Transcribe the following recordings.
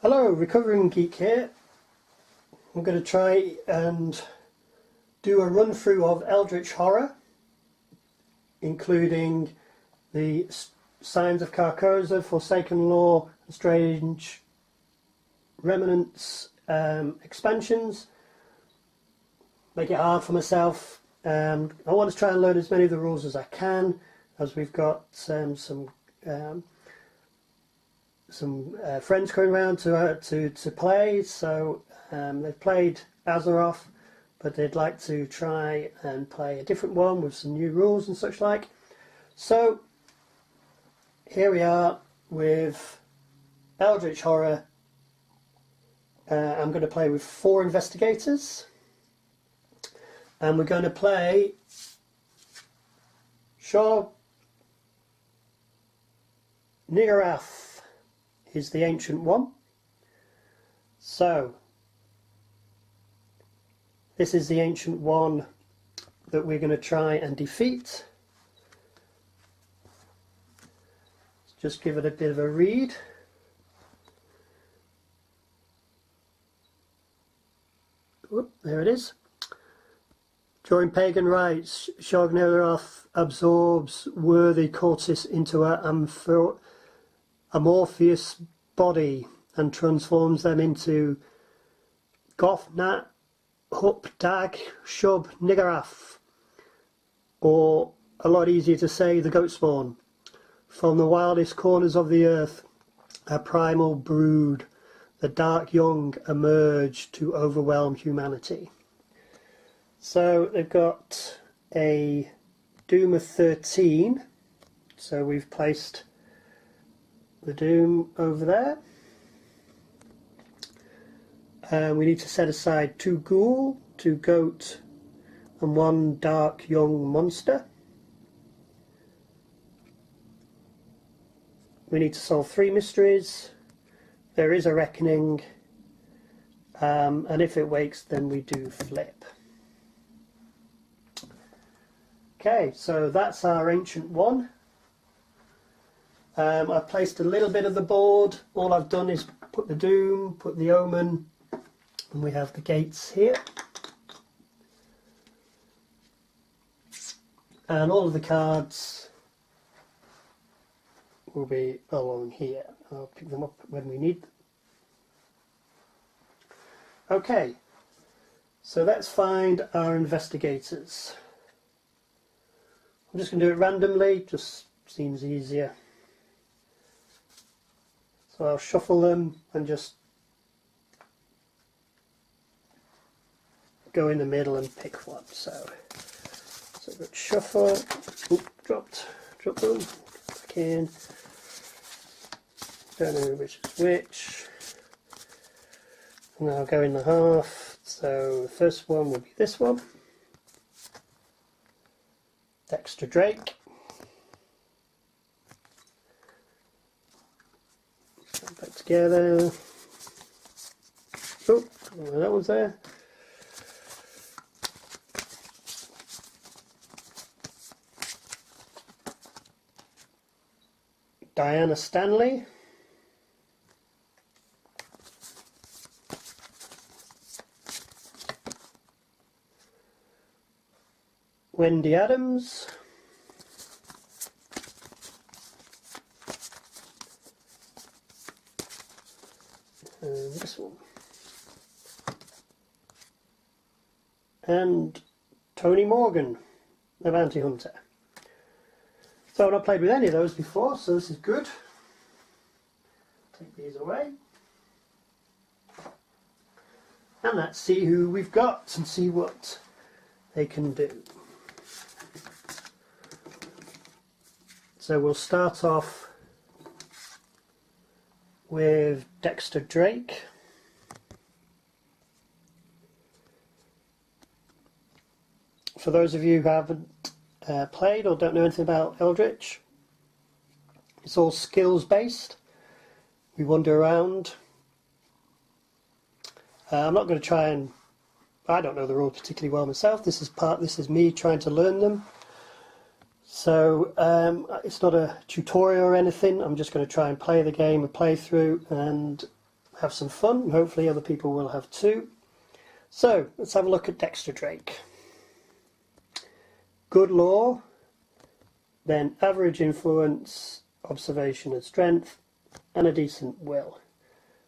Hello, Recovering Geek here. I'm going to try and do a run through of Eldritch Horror, including the Signs of Carcosa, Forsaken Law, and Strange Remnants expansions. Make it hard for myself. I want to try and learn as many of the rules as I can, as we've got some friends coming around to play. So they've played Azeroth, but they'd like to try and play a different one with some new rules and such like. So here we are with Eldritch Horror. I'm going to play with 4 investigators, and we're going to play Shor Nigarath is the Ancient One. So this is the Ancient One that we're going to try and defeat. Just give it a bit of a read. Whoop, there it is. During pagan rites, Shor Nigarath absorbs worthy cultists into her amorphous body and transforms them into Goth Nat Hup Dag Shub Nigarath, or a lot easier to say, the goat spawn. From the wildest corners of the earth, a primal brood, the dark young, emerge to overwhelm humanity. So they've got a Doom of 13, so we've placed the Doom over there. We need to set aside 2 ghoul, 2 goat, and 1 dark young monster. We need to solve 3 mysteries. There is a reckoning, and if it wakes, then we do flip. Okay, so that's our Ancient One. I've placed a little bit of the board. All I've done is put the Doom, put the Omen, and we have the gates here. And all of the cards will be along here. I'll pick them up when we need them. Okay, so let's find our investigators. I'm just going to do it randomly, just seems easier. So I'll shuffle them and just go in the middle and pick one. So let's shuffle. Oop, drop them. Back in. Don't know which is which. And I'll go in the half. So the first one will be this one. Dexter Drake. Back together. Oh, that one's there. Diana Stanley. Wendy Adams. And this one. And Tony Morgan, the bounty hunter. So I've not played with any of those before, so this is good. Take these away. And let's see who we've got and see what they can do. So we'll start off with Dexter Drake. For those of you who haven't played or don't know anything about Eldritch, it's all skills based. We wander around. I'm not going to try and, I don't know the rules particularly well myself. This is me trying to learn them. So it's not a tutorial or anything. I'm just going to try and play the game, a playthrough, and have some fun, and hopefully other people will have too. So let's have a look at Dexter Drake. Good law, then average influence, observation and strength, and a decent will.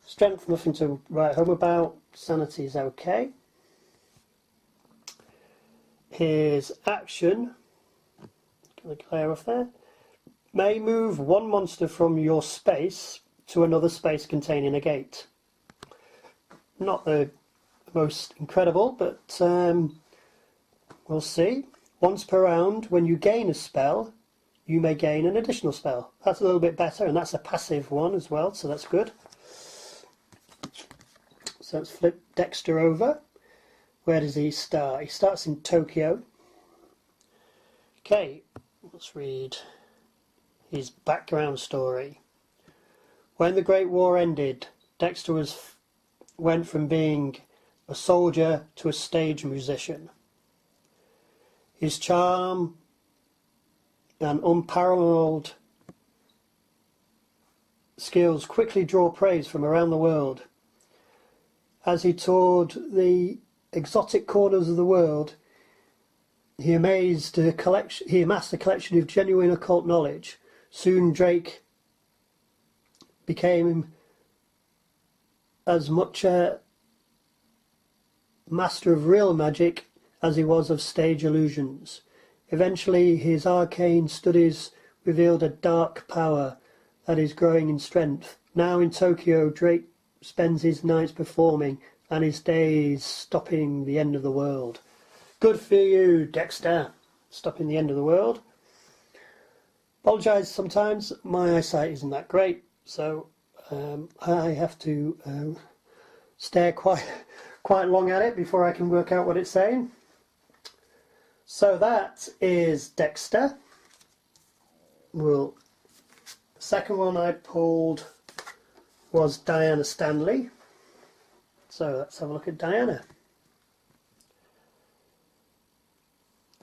Strength, nothing to write home about. Sanity is okay. His action, going to clear off there, may move one monster from your space to another space containing a gate. Not the most incredible, but we'll see. Once per round, when you gain a spell, you may gain an additional spell. That's a little bit better, and that's a passive one as well, so that's good. So let's flip Dexter over. Where does he start? He starts in Tokyo. Okay, let's read his background story. When the Great War ended, Dexter went from being a soldier to a stage musician. His charm and unparalleled skills quickly draw praise from around the world. As he toured the exotic corners of the world, he amassed a collection of genuine occult knowledge. Soon Drake became as much a master of real magic as he was of stage illusions. Eventually his arcane studies revealed a dark power that is growing in strength. Now in Tokyo, Drake spends his nights performing and his days stopping the end of the world. Good for you, Dexter, stopping the end of the world. Apologise sometimes, my eyesight isn't that great, so I have to stare quite long at it before I can work out what it's saying. So that is Dexter. The second one I pulled was Diana Stanley. So let's have a look at Diana.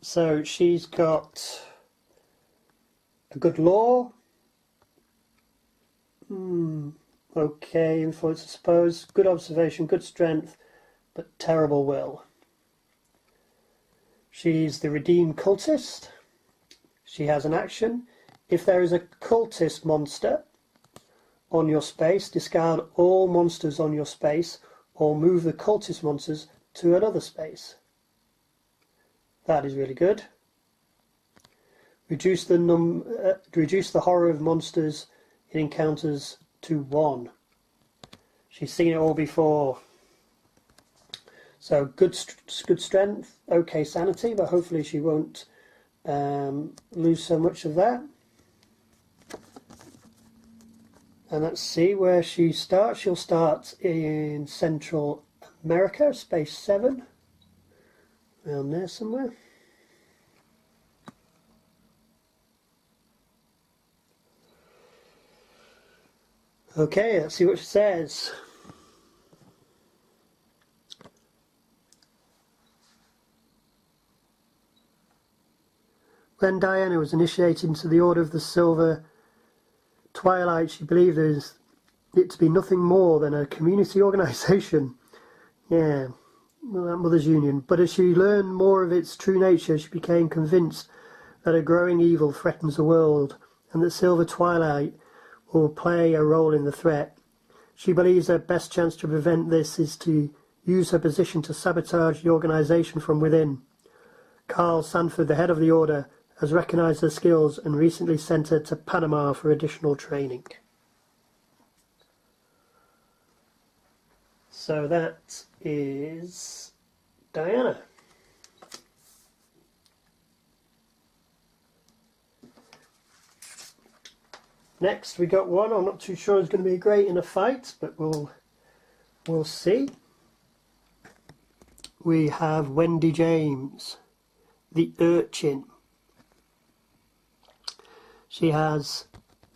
So she's got a good law. Okay, influence I suppose. Good observation, good strength, but terrible will. She's the redeemed cultist. She has an action. If there is a cultist monster on your space, discard all monsters on your space or move the cultist monsters to another space. That is really good. Reduce the horror of monsters in encounters to 1. She's seen it all before. So good strength, okay sanity, but hopefully she won't lose so much of that. And let's see where she starts. She'll start in Central America, Space 7. Around there somewhere. Okay, let's see what she says. When Diana was initiated into the Order of the Silver Twilight, she believed it to be nothing more than a community organisation. Yeah, well, that Mother's Union. But as she learned more of its true nature, she became convinced that a growing evil threatens the world and that Silver Twilight will play a role in the threat. She believes her best chance to prevent this is to use her position to sabotage the organisation from within. Carl Sanford, the head of the Order, has recognised her skills and recently sent her to Panama for additional training. So that is Diana. Next we got one I'm not too sure is going to be great in a fight, but we'll see. We have Wendy James, the Urchin. She has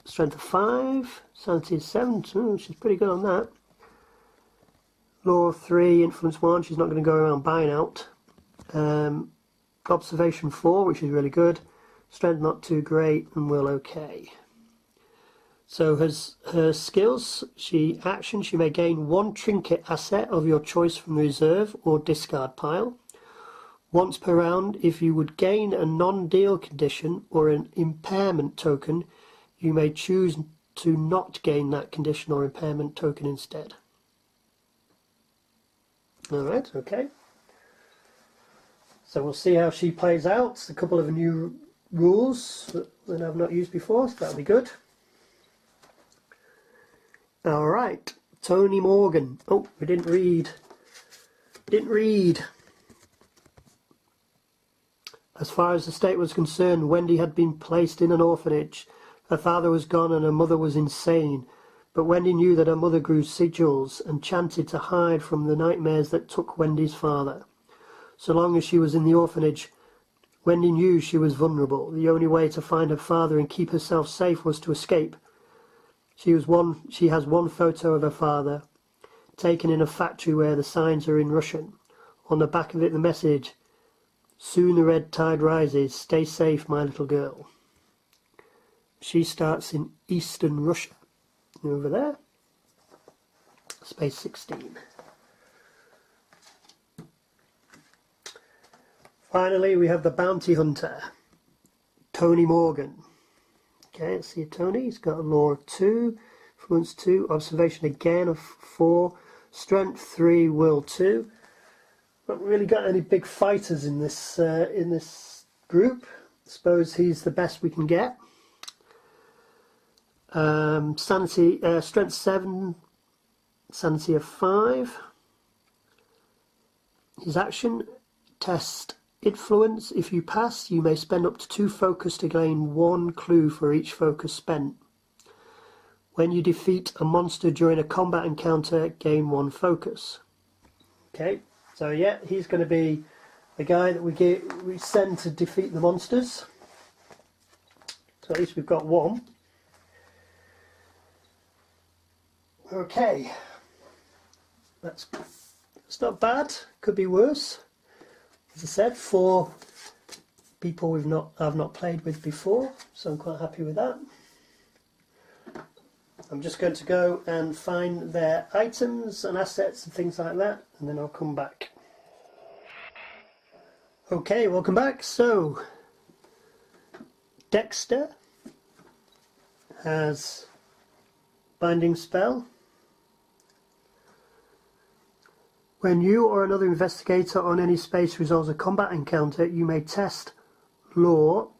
strength of 5, sanity is 7, she's pretty good on that. Law of 3, influence 1, she's not going to go around buying out. Observation 4, which is really good. Strength not too great, and will okay. So her skills, she may gain one trinket asset of your choice from the reserve or discard pile. Once per round, if you would gain a non-deal condition or an impairment token, you may choose to not gain that condition or impairment token instead. Alright, okay. So we'll see how she plays out. A couple of new rules that I've not used before, so that'll be good. Alright, Tony Morgan. Oh, we didn't read. As far as the state was concerned, Wendy had been placed in an orphanage. Her father was gone and her mother was insane. But Wendy knew that her mother grew sigils and chanted to hide from the nightmares that took Wendy's father. So long as she was in the orphanage, Wendy knew she was vulnerable. The only way to find her father and keep herself safe was to escape. She has one photo of her father, taken in a factory where the signs are in Russian. On the back of it, the message, "Soon the red tide rises, stay safe, my little girl." She starts in Eastern Russia. Over there. Space 16. Finally, we have the bounty hunter, Tony Morgan. Okay, let's see Tony. He's got a law of 2, influence 2, observation again of 4, strength 3, will 2. Not really got any big fighters in this group. I suppose he's the best we can get. Sanity, strength 7, sanity of 5. His action, test influence. If you pass, you may spend up to 2 focus to gain 1 clue for each focus spent. When you defeat a monster during a combat encounter, gain 1 focus. Okay, so yeah, he's going to be the guy that we send to defeat the monsters. So at least we've got 1. Okay, that's not bad. Could be worse. As I said, 4 people I've not played with before, so I'm quite happy with that. I'm just going to go and find their items and assets and things like that, and then I'll come back. Okay, welcome back. So, Dexter has Binding Spell. When you or another investigator on any space resolves a combat encounter, you may test Lore.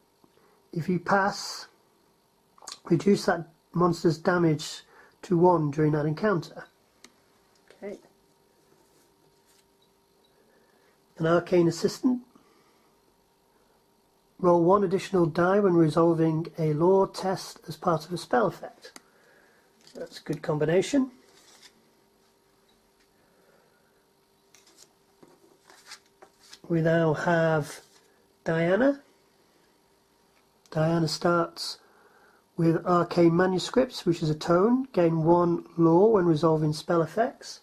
If you pass, reduce that monster's damage to 1 during that encounter. Okay. An Arcane Assistant. Roll 1 additional die when resolving a Lore test as part of a spell effect. That's a good combination. We now have Diana. Diana starts with Arcane Manuscripts, which is a tome. Gain 1 lore when resolving spell effects.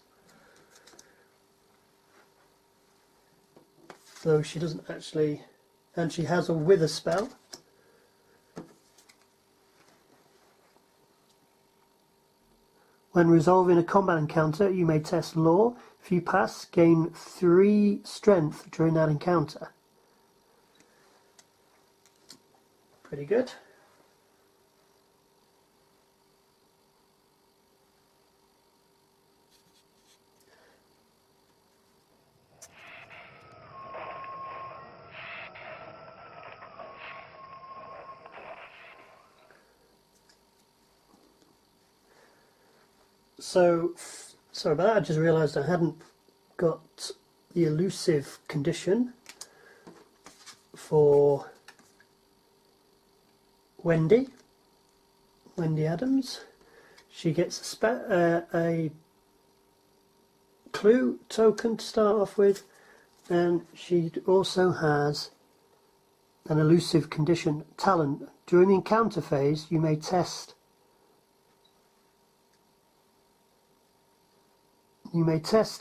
Though she doesn't actually... And she has a Wither spell. When resolving a combat encounter, you may test lore. If you pass, gain 3 strength during that encounter. Pretty good. So, sorry about that, I just realised I hadn't got the elusive condition for Wendy Adams. She gets a clue token to start off with, and she also has an elusive condition talent. During the encounter phase, you may test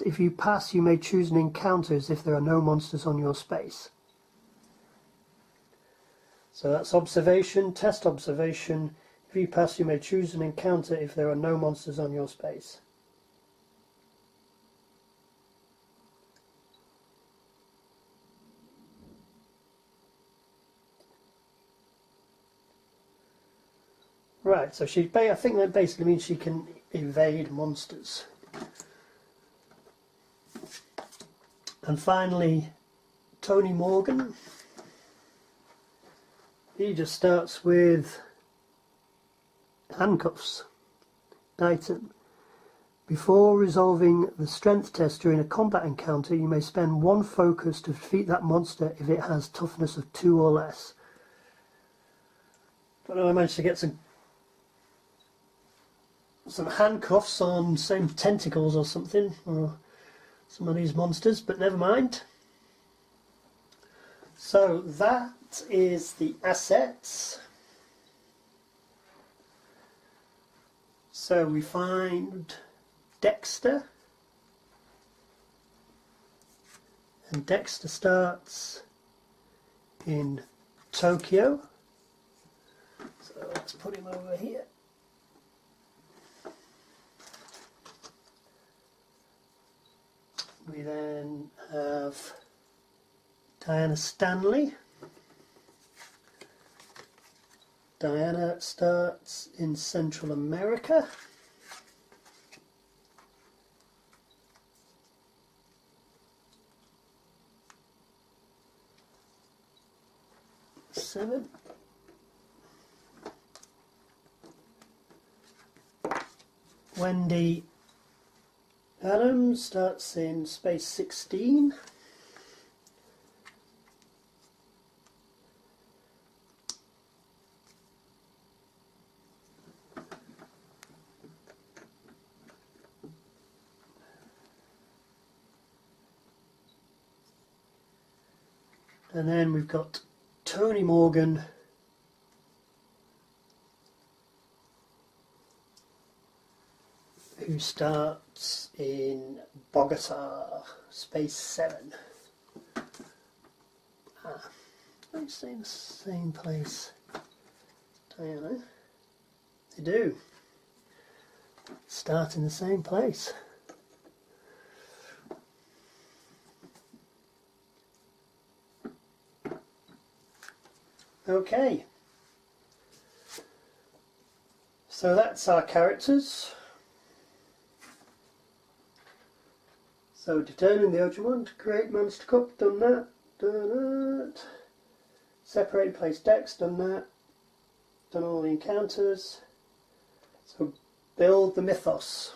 if you pass, you may choose an encounter as if there are no monsters on your space. So that's observation, test observation. view pass, you may choose an encounter if there are no monsters on your space. Right, so I think that basically means she can evade monsters. And finally, Tony Morgan. He just starts with handcuffs. Item. Before resolving the strength test during a combat encounter, you may spend 1 focus to defeat that monster if it has toughness of 2 or less. Don't know, I managed to get some handcuffs on some tentacles or something, or some of these monsters, but never mind. So that is the assets. So we find Dexter, and Dexter starts in Tokyo. So let's put him over here. We then have Diana Stanley. Diana starts in Central America. Seven. Wendy Adams starts in Space 16. And then we've got Tony Morgan, who starts in Bogota, Space 7. Don't stay in the same place, Diana. They do. Start in the same place. Okay. So that's our characters. So determine the urgent one, create monster cup, done that, done that. Separate and place decks, done that. Done all the encounters. So build the mythos.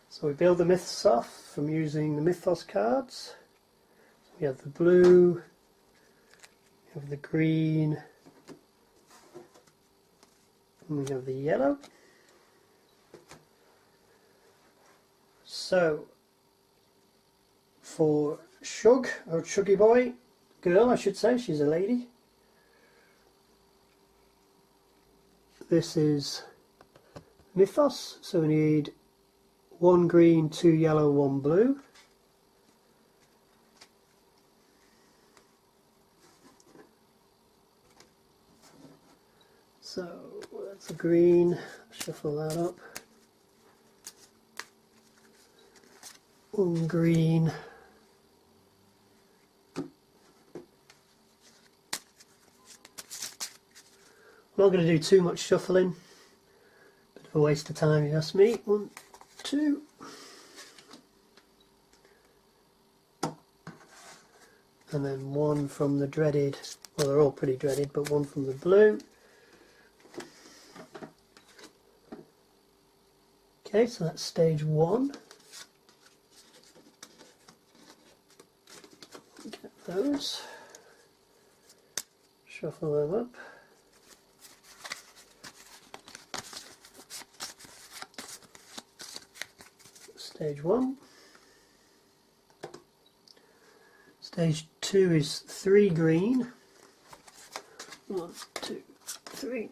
So we build the mythos off from using the mythos cards. So we have the blue, we have the green, and we have the yellow. So for Shug, or Shuggy boy, girl I should say, she's a lady. This is mythos, so we need 1 green, 2 yellow, 1 blue. So that's a green, shuffle that up. 1 green. I'm not going to do too much shuffling. Bit of a waste of time, you ask me. 1, 2. And then 1 from the dreaded, well they're all pretty dreaded, but 1 from the blue. Okay, so that's stage 1. Get those. Shuffle them up. Stage 1. Stage 2 is 3 green. 1, 2, 3.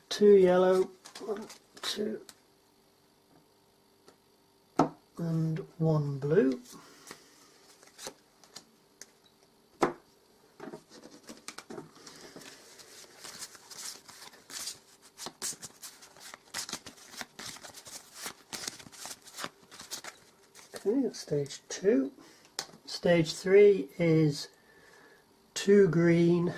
2 yellow. 1, 2. And 1 blue. Okay, that's stage 2. Stage 3 is 2 green,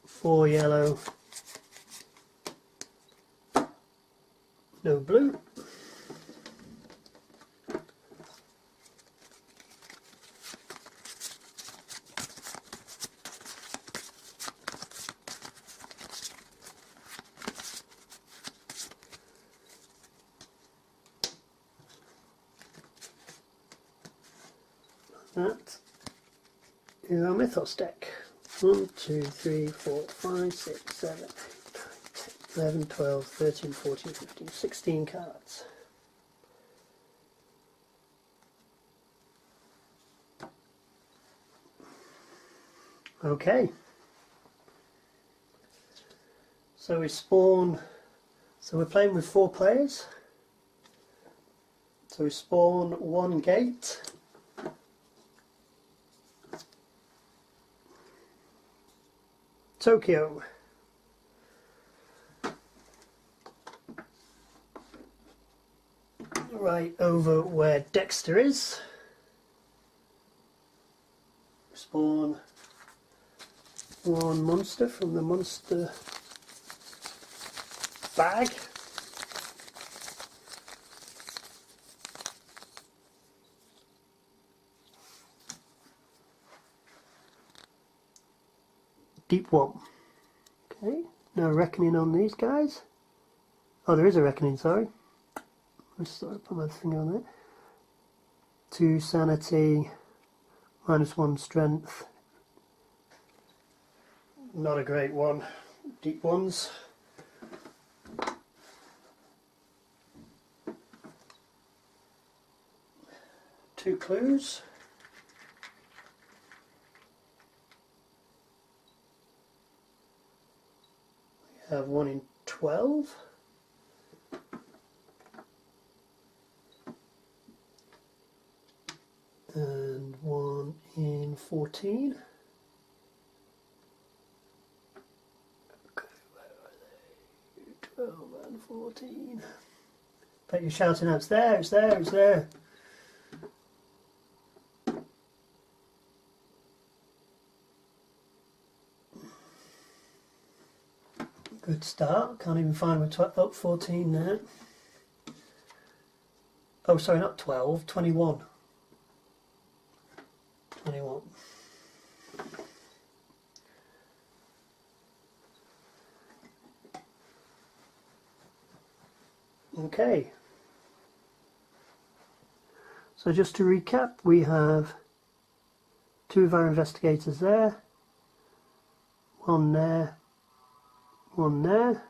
4 yellow, no blue. That is our Mythos deck. 1, 2, 3, 4, 5, 6, 7, 8, 9, 10, 11, 12, 13, 14, 15, 16 cards. Okay. So we spawn, so we're playing with 4 players. So we spawn 1 gate. Tokyo. Right over where Dexter is. Spawn 1 monster from the monster bag. Deep 1. Okay, no reckoning on these guys. Oh, there is a reckoning, sorry. Let's put my finger on it. 2 sanity, -1 strength. Not a great one. Deep 1s. Two clues. We have 1 in 12. And 1 in 14. Okay, where are they? 12 and 14. Bet you're shouting out, it's there, it's there, it's there. Good start. Can't even find my 14 there. Oh, sorry, not 12, 21. 21. Okay. So just to recap, we have 2 of our investigators there, 1 there, 1 there.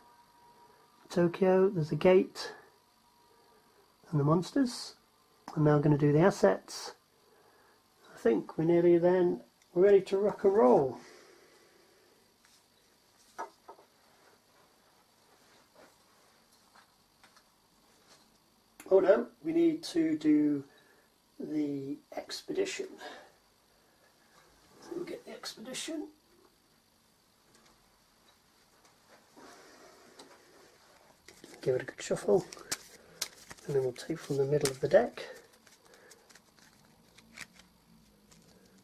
Tokyo, there's a gate and the monsters. I'm now going to do the assets. I think we're nearly then ready to rock and roll. Oh no, we need to do the expedition. So we'll get the expedition. Give it a good shuffle, and then we'll take from the middle of the deck.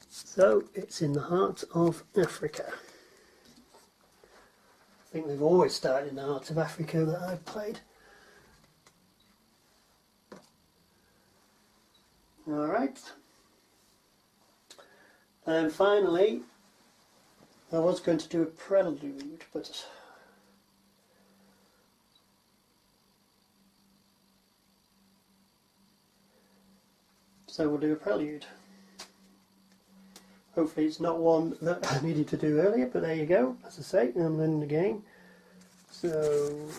So it's in the heart of Africa. I think they've always started in the heart of Africa that I've played. Alright. And finally, I was going to do a prelude, but so we'll do a prelude. Hopefully it's not one that I needed to do earlier, but there you go. As I say, I'm in the game. So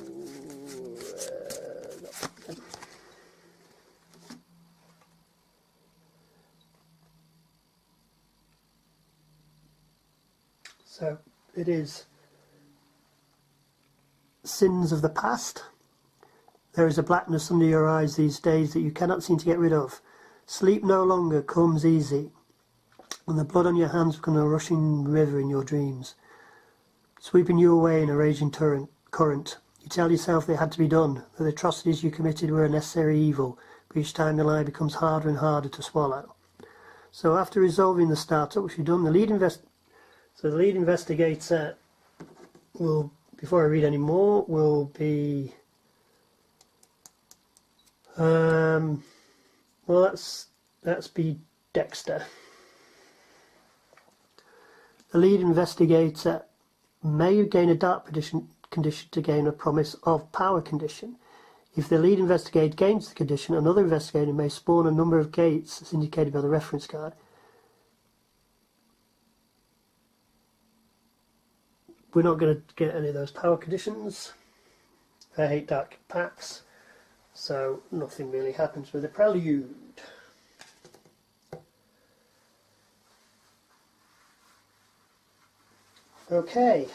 so it is sins of the past. There is a blackness under your eyes these days that you cannot seem to get rid of. Sleep no longer comes easy, and the blood on your hands become a rushing river in your dreams, sweeping you away in a raging torrent. current. You tell yourself they had to be done, that the atrocities you committed were a necessary evil, but each time the lie becomes harder and harder to swallow. So after resolving the startup, which we've done, the lead investigator will, before I read any more, will be well, that's be Dexter. The lead investigator may gain a dark condition to gain a promise of power condition. If the lead investigator gains the condition, another investigator may spawn a number of gates as indicated by the reference card. We're not going to get any of those power conditions. I hate dark packs, so nothing really happens with the prelude. Okay,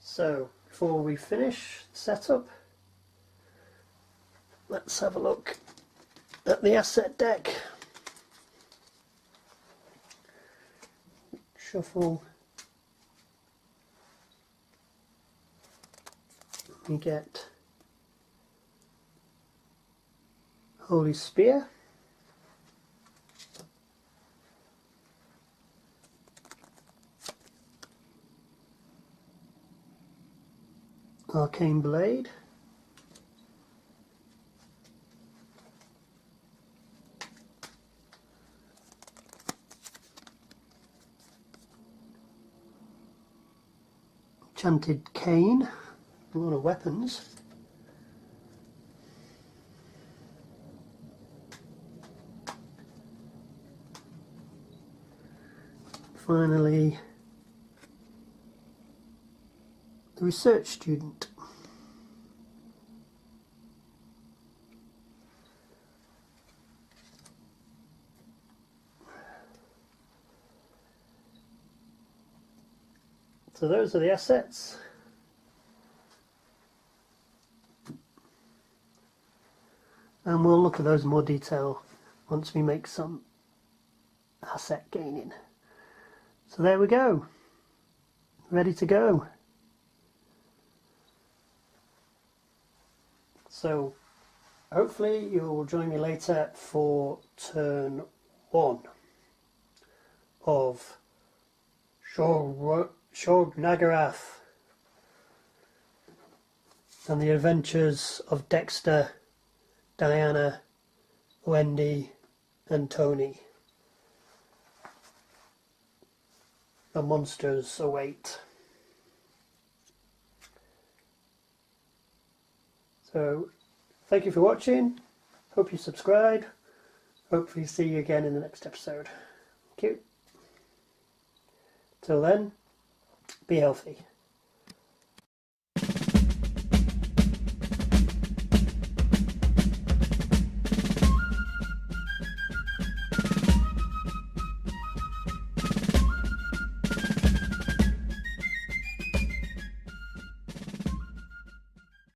so before we finish the setup, let's have a look at the asset deck. Shuffle. We get Holy Spear, Arcane Blade, Enchanted Cane, a lot of weapons, finally the Research Student. So those are the assets. And we'll look at those in more detail once we make some asset gaining. So there we go. Ready to go. So hopefully you will join me later for turn 1 of Nagarath and the adventures of Dexter, Diana, Wendy and Tony. The monsters await. So thank you for watching. Hope you subscribe. Hopefully see you again in the next episode. Thank you. Till then, be healthy.